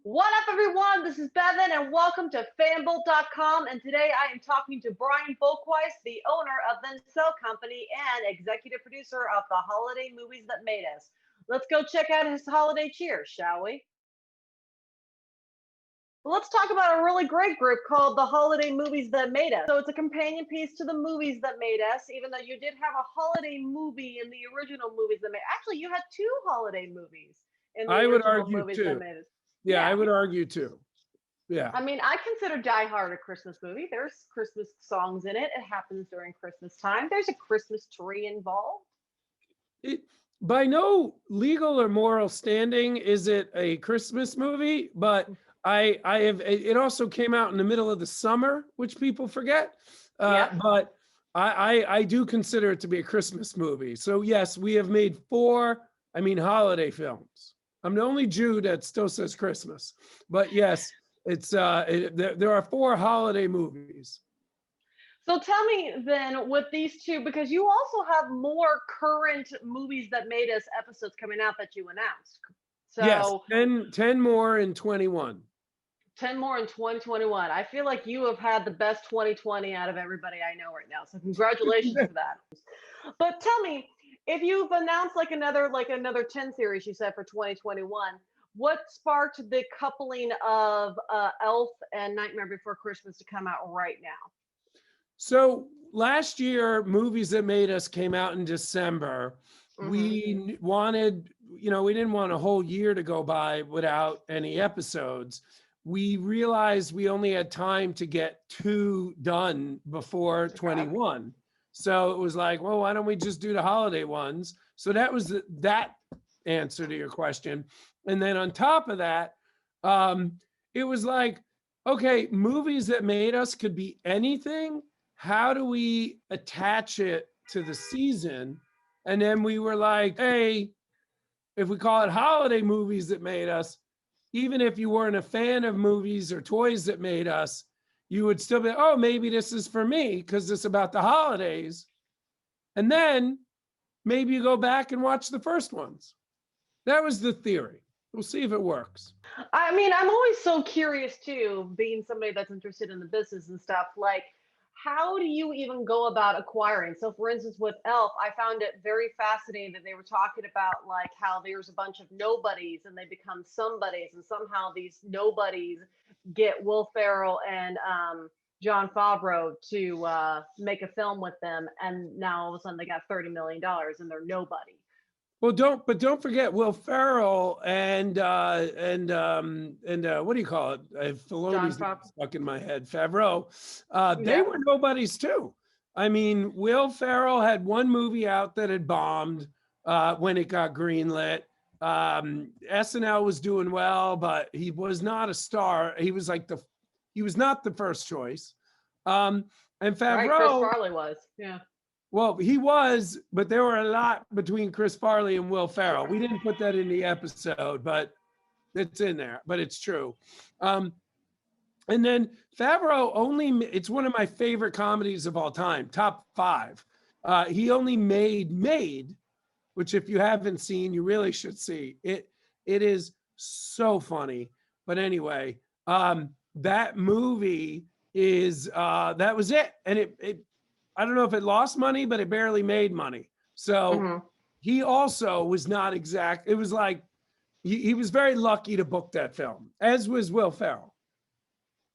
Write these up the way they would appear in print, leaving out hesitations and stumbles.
What up, everyone? This is Bevan, and welcome to FanBolt.com. And today I am talking to Brian Folkweis, the owner of the Nacelle company and executive producer of the holiday movies that made us. Let's go check out his holiday cheer, shall we? Well, let's talk about a really great group called the Holiday Movies That Made Us. So it's a companion piece to the movies that made us, even though you did have a holiday movie in the original movies that made. Actually, you had two holiday movies in the I would original argue movies that too. made us. Yeah, I would argue too. Yeah. I mean, I consider Die Hard a Christmas movie. There's Christmas songs in it. It happens during Christmas time. There's a Christmas tree involved. It, by no legal or moral standing is it a Christmas movie, but I have, it also came out in the middle of the summer, which people forget. But I do consider it to be a Christmas movie. So yes, we have made holiday films. I'm the only Jew that still says Christmas, but yes, there are 4 holiday movies. So tell me then, with these two, because you also have more current movies that made us episodes coming out that you announced. So yes, 10 more in 21. 10 more in 2021. I feel like you have had the best 2020 out of everybody I know right now. So congratulations for that. But tell me, if you've announced like another 10 series you said for 2021, what sparked the coupling of Elf and Nightmare Before Christmas to come out right now? So last year, Movies That Made Us came out in December. We wanted, we didn't want a whole year to go by without any episodes. We realized we only had time to get 2 done before 21. So it was like, well, why don't we just do the holiday ones? So that was that answer to your question. And then on top of that, it was like, okay, Movies That Made Us could be anything. How do we attach it to the season? And then we were like, hey, if we call it Holiday Movies That Made Us, even if you weren't a fan of movies or toys that made us, you would still be, oh, maybe this is for me because it's about the holidays. And then maybe you go back and watch the first ones. That was the theory. We'll see if it works. I mean, I'm always so curious too, being somebody that's interested in the business and stuff. Like, how do you even go about acquiring? So, for instance, with Elf, I found it very fascinating that they were talking about like how there's a bunch of nobodies and they become somebodies, and somehow these nobodies get Will Ferrell and John Favreau to make a film with them, and now all of a sudden they got $30 million and they're nobody. Well, don't forget Will Ferrell and what do you call it? Filoni's stuck in my head. Favreau. They were nobodies too. I mean, Will Ferrell had one movie out that had bombed when it got greenlit. SNL was doing well, but he was not a star. He was not the first choice. And Favreau, right, Chris Farley was, yeah. Well, he was, but there were a lot between Chris Farley and Will Ferrell. We didn't put that in the episode, but it's in there, but it's true. And then Favreau it's one of my favorite comedies of all time, top 5. He only made, which if you haven't seen, you really should see. It is so funny. But anyway, that movie is, that was it. And it I don't know if it lost money, but it barely made money. So he also was not exact. It was like, he was very lucky to book that film, as was Will Ferrell.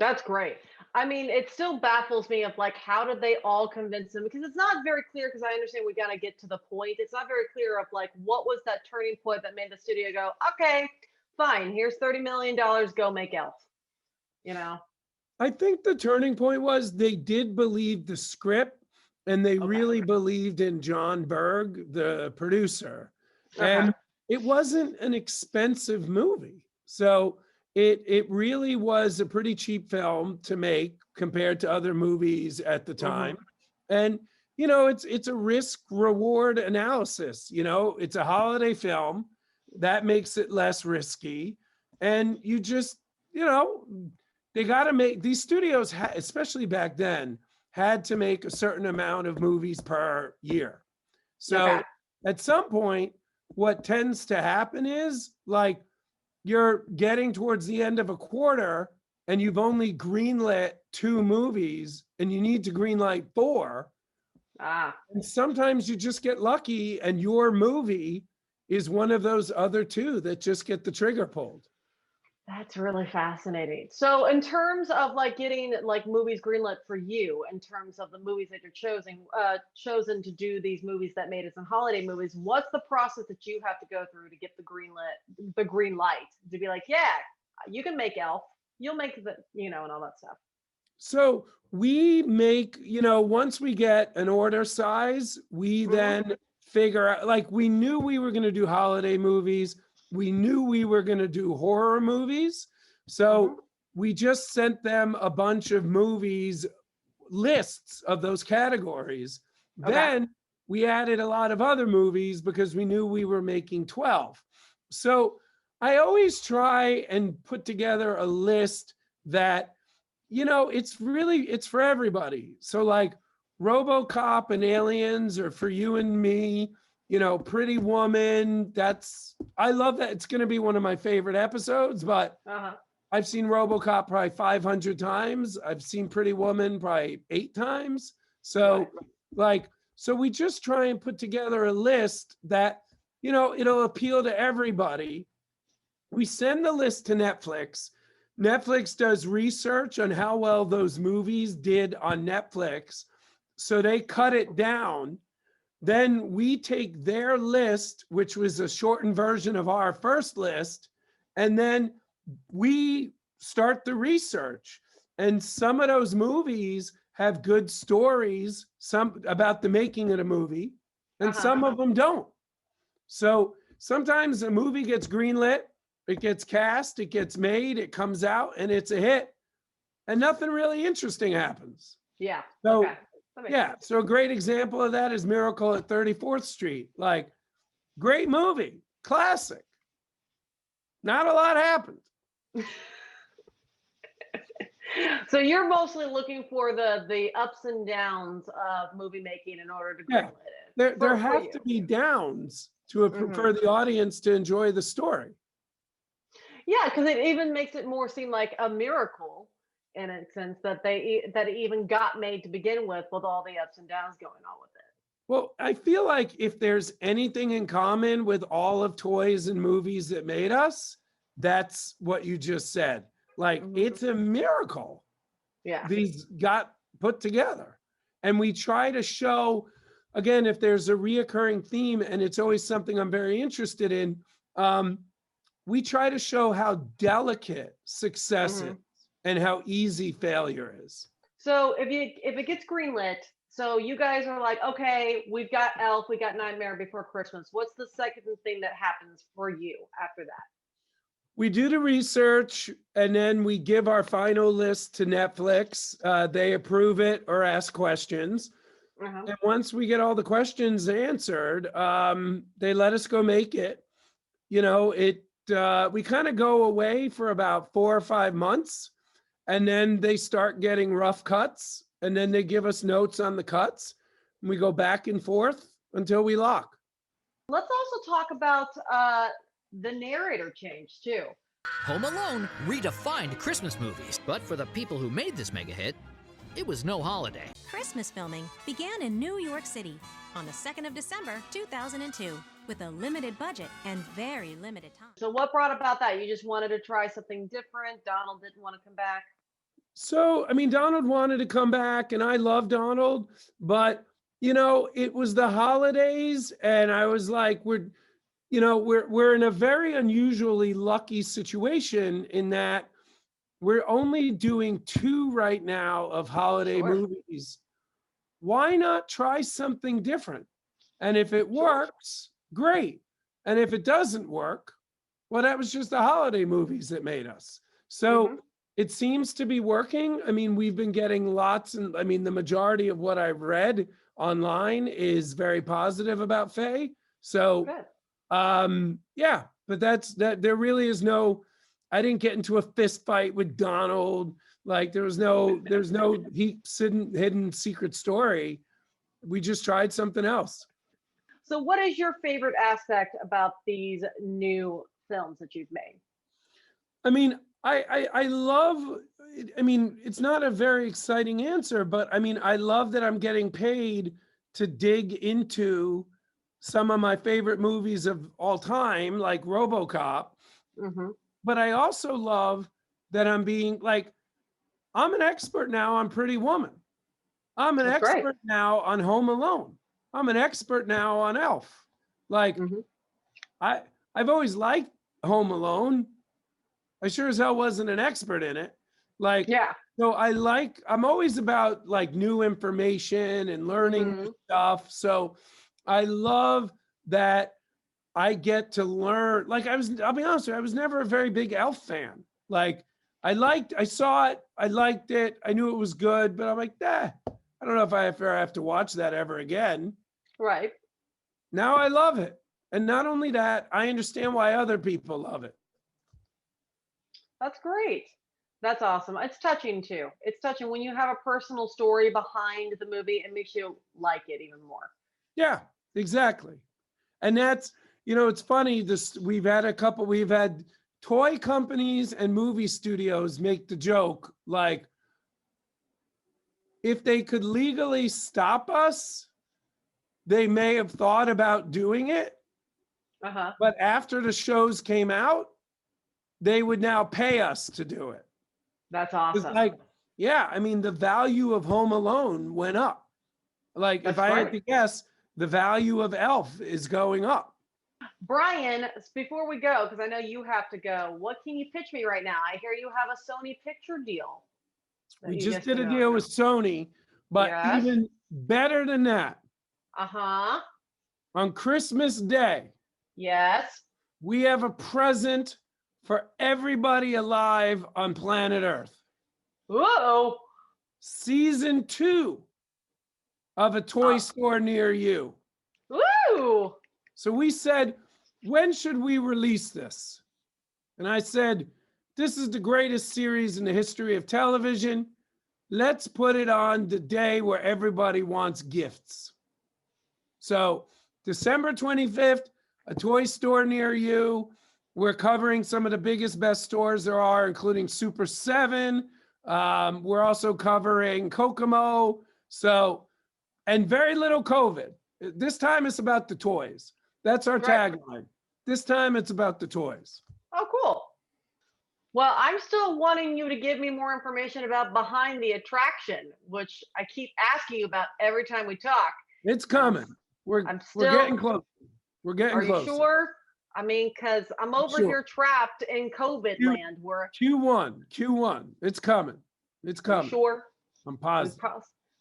That's great. I mean, it still baffles me of like, how did they all convince him? Because it's not very clear, because I understand we got to get to the point. It's not very clear of like, what was that turning point that made the studio go, okay, fine, here's $30 million, go make Elf, I think the turning point was they did believe the script. And they really believed in John Berg, the producer. And it wasn't an expensive movie. So it really was a pretty cheap film to make compared to other movies at the time. And, it's a risk reward analysis. It's a holiday film that makes it less risky. And you just, they got to make, these studios, especially back then, had to make a certain amount of movies per year. So at some point, what tends to happen is like you're getting towards the end of a quarter and you've only greenlit 2 movies and you need to greenlight 4. Ah, And sometimes you just get lucky and your movie is one of those other 2 that just get the trigger pulled. that's really fascinating. So, in terms of like getting like movies greenlit for you, in terms of the movies that you're chosen to do these movies that made us in holiday movies, what's the process that you have to go through to get the green light to be like, yeah, you can make Elf, you'll make and all that stuff. So we make, once we get an order size, we Hmm. then figure out, like, we knew we were going to do holiday movies. We knew we were going to do horror movies. Hmm. So we just sent them a bunch of movies, lists of those categories. Okay. Then we added a lot of other movies because we knew we were making 12. So I always try and put together a list that, it's for everybody. So like RoboCop and Aliens are for you and me. Pretty Woman, I love that. It's going to be one of my favorite episodes, but Uh-huh. I've seen RoboCop probably 500 times. I've seen Pretty Woman probably 8 times. Right. So we just try and put together a list that, it'll appeal to everybody. We send the list to Netflix. Netflix does research on how well those movies did on Netflix. So they cut it down. Then we take their list, which was a shortened version of our first list, and then we start the research. And some of those movies have good stories, some about the making of the movie, and Uh-huh. some of them don't. So sometimes a movie gets greenlit, it gets cast, it gets made, it comes out, and it's a hit, and nothing really interesting happens. Yeah. So, Okay. That makes yeah, sense. so a great example of that is Miracle at 34th Street. Like, great movie, classic. Not a lot happened. So you're mostly looking for the ups and downs of movie making in order to Yeah, greenlit it there for have you. to be downs to for Hmm. the audience to enjoy the story. Yeah, because it even makes it more seem like a miracle in a sense that that it even got made to begin with all the ups and downs going on with it. Well, I feel like if there's anything in common with all of toys and movies that made us, that's what you just said. Like, Hmm. it's a miracle Yeah. these got put together. And we try to show, again, if there's a reoccurring theme, and it's always something I'm very interested in, we try to show how delicate success is Hmm. and how easy failure is. So if it gets greenlit, so you guys are like, okay, we've got Elf, we got Nightmare Before Christmas. What's the second thing that happens for you after that? We do the research and then we give our final list to Netflix. They approve it or ask questions. Uh-huh. And once we get all the questions answered, they let us go make it. We kind of go away for about 4 or 5 months, and then they start getting rough cuts, and then they give us notes on the cuts, and we go back and forth until we lock. Let's also talk about the narrator change too. Home Alone redefined Christmas movies, but for the people who made this mega hit, it was no holiday. Christmas filming began in New York City on the 2nd of December, 2002, with a limited budget and very limited time. So what brought about that? You just wanted to try something different. Donald didn't want to come back. So, I mean, Donald wanted to come back, and I love Donald, but it was the holidays, and I was like, we're in a very unusually lucky situation in that we're only doing 2 right now of holiday Sure. movies. Why not try something different? And if it Sure. works, great. And if it doesn't work, well, that was just the holiday movies that made us. So Hmm. it seems to be working. I mean, we've been getting lots, and I mean, the majority of what I've read online is very positive about Faye. So, Good. yeah, but that. There really is no. I didn't get into a fist fight with Donald. Like, there's no hidden secret story. We just tried something else. So what is your favorite aspect about these new films that you've made? I mean, I love, I mean, it's not a very exciting answer, but I mean, I love that I'm getting paid to dig into some of my favorite movies of all time, like RoboCop. Hmm. But I also love that I'm being like, I'm an expert now on Pretty Woman. I'm an That's great. expert now on Home Alone. I'm an expert now on Elf. Like, Hmm. I I've always liked Home Alone. I sure as hell wasn't an expert in it. Like, Yeah. so I'm always about like new information and learning new Hmm. stuff. So I love that I get to learn. Like I'll be honest with you, I was never a very big Elf fan. Like I saw it, I liked it, I knew it was good, but I'm like, I don't know if I ever have to watch that ever again. Right. Now I love it. And not only that, I understand why other people love it. That's great. That's awesome. It's touching too. It's touching when you have a personal story behind the movie. It makes you like it even more. Yeah, exactly. And that's, it's funny, we've had toy companies and movie studios make the joke like, if they could legally stop us, they may have thought about doing it. Uh huh. But after the shows came out, they would now pay us to do it. That's It's awesome. like, yeah, I mean, the value of Home Alone went up. Like, if That's I had great. to guess, the value of Elf is going up. Brian, before we go, because I know you have to go, what can you pitch me right now? I hear you have a Sony picture deal that We you just just did a announced. deal with Sony, but Yes. even better than that, Uh huh. on Christmas Day, Yes. we have a present for everybody alive on planet Earth. Whoa. Season 2 of A Toy Store Near You. Woo. So we said, when should we release this? And I said, this is the greatest series in the history of television. Let's put it on the day where everybody wants gifts. So December 25th, A Toy Store Near You. We're covering some of the biggest, best stores there are, including Super 7. We're also covering Kokomo. So, and very little COVID. This time it's about the toys. That's our Right. tagline. This time it's about the toys. Oh, cool. Well, I'm still wanting you to give me more information about behind the attraction, which I keep asking you about every time we talk. It's And coming. We're I'm getting still, close. We're getting are you close. sure? I mean, because I'm over Sure. here trapped in COVID land where, Q1. It's coming. It's are you coming. sure? I'm positive.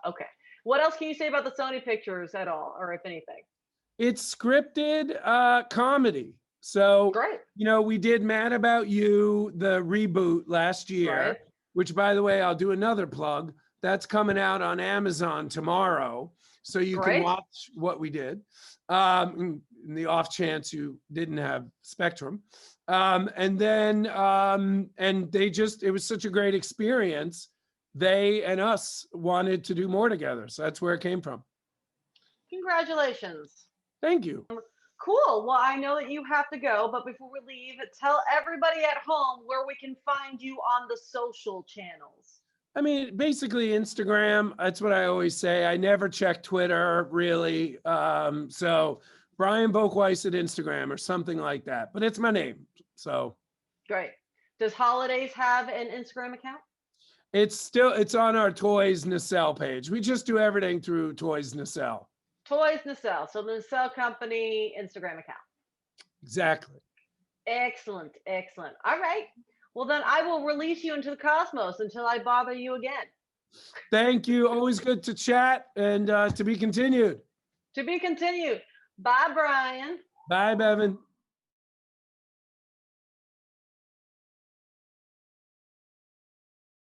Okay. What else can you say about the Sony pictures at all, or if anything? It's scripted comedy. So, Great. we did Mad About You, the reboot last year, Right. which, by the way, I'll do another plug. That's coming out on Amazon tomorrow. So you can Great. watch what we did, in the off chance you didn't have Spectrum. And then, and it was such a great experience. They and us wanted to do more together. So that's where it came from. Congratulations. Thank you. Cool. Well, I know that you have to go, but before we leave, tell everybody at home where we can find you on the social channels. I mean, basically Instagram. That's what I always say. I never check Twitter really. So Brian Bokweiss at Instagram or something like that. But it's my name. So Great. Does Holidays have an Instagram account? it's on our Toys Nacelle page. We just do everything through Toys Nacelle. Toys Nacelle. So the Nacelle Company Instagram account. Exactly. Excellent. Excellent. All right. Well, then I will release you into the cosmos until I bother you again. Thank you. Always good to chat, and to be continued. To be continued. Bye, Brian. Bye, Bevan.